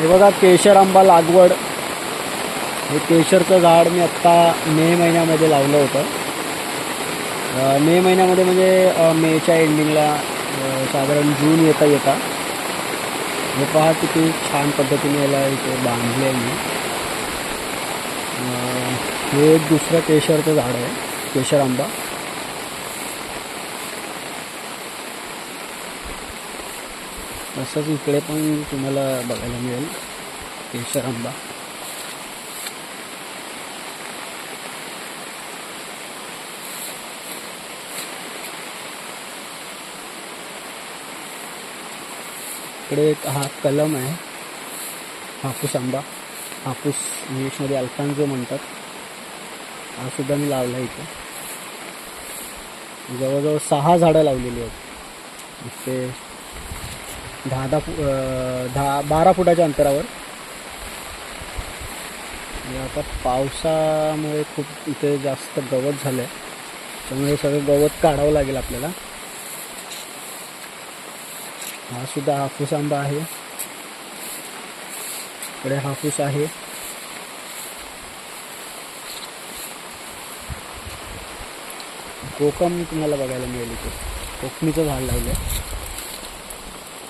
हे बघा केशर आंबा लागवड. हे केशरचं झाड मी आत्ता मे महिन्यामध्ये लावलं होतं. मे महिन्यामध्ये म्हणजे मेच्या एंडिंगला, साधारण जून येता येता. हे पहा किती छान पद्धतीने याला इथे बांधले आहे मी. हे एक दुसरं केशरचं झाड आहे, केशर आंबा. तसंच इकडे पण तुम्हाला बघायला मिळेल केशर आंबा. इकडे एक हा कलम आहे, हापूस आंबा. हापूस इंग्लिशमध्ये अल्फान्सो म्हणतात. हा सुद्धा मी लावला इथे. जवळजवळ 6 झाडं लावलेली आहेत. इथे 12 फुटाच्या अंतरावर. आता पावसामुळे खूप इथे जास्त गवत झालं आहे, त्यामुळे सगळं गवत काढावं लागेल आपल्याला. हा सुद्धा हापूस आंबा आहे. इकडे हापूस आहे. कोकम तुम्हाला बघायला मिळेल इथे. कोकमीचं झाड लावलं आहे.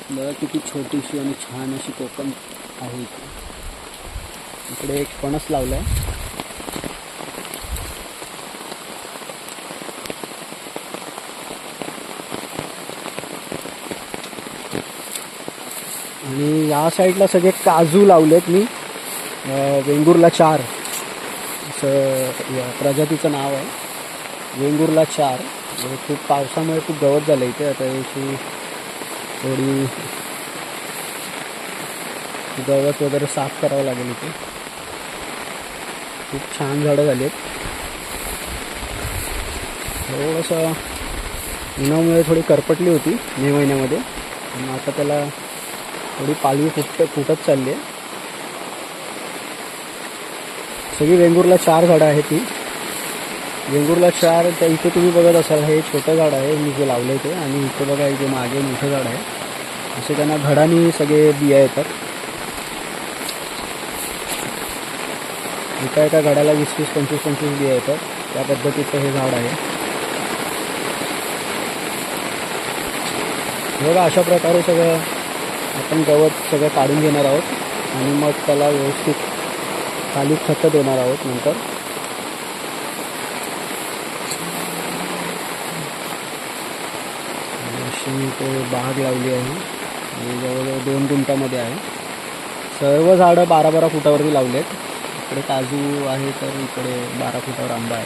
बघा किती छोटीशी आणि छान अशी कोकम आहे इथे. इकडे एक फणस लावला आहे. आणि या साईडला सगळे काजू लावलेत मी. वेंगुर्ला 4 असं या प्रजातीचं नाव आहे, वेंगुर्ला 4. खूप पावसामुळे खूप गवत झालं इथे. आता याची थोडी गवत वगैरे साफ करावं लागेल इथे. खूप छान झाडं झाली आहेत. थोडंसं उन्हामुळे थोडी करपटली होती मे महिन्यामध्ये, आणि आता त्याला थोडी पालवी फुटत चालली आहे. सगळी वेंगुर्ला 4 झाडं आहेत ती. वेंगुर्ला 4 त्या इथे तुम्ही बघत असाल, हे छोटं झाड आहे मी जे लावलं आहे ते. आणि इथे बघा इथे मागे मोठं झाड आहे. असे त्यांना घडानी सगळे बिया येतात. एका घडाला 20-20, 25-25 बिया येतात. त्या पद्धतीचं हे झाड आहे. बघा अशा प्रकारे सगळं आपण गवत सगळं काढून घेणार आहोत आणि मग त्याला व्यवस्थित खाली खत देणार आहोत नंतर. अशी ते बाग लावली आहे आणि जवळजवळ 2 गुंठामध्ये आहे. सर्व झाडं 12-12 फुटावरती लावले आहेत. इकडे काजू आहे, तर इकडे 12 फुटावर आंबा आहे.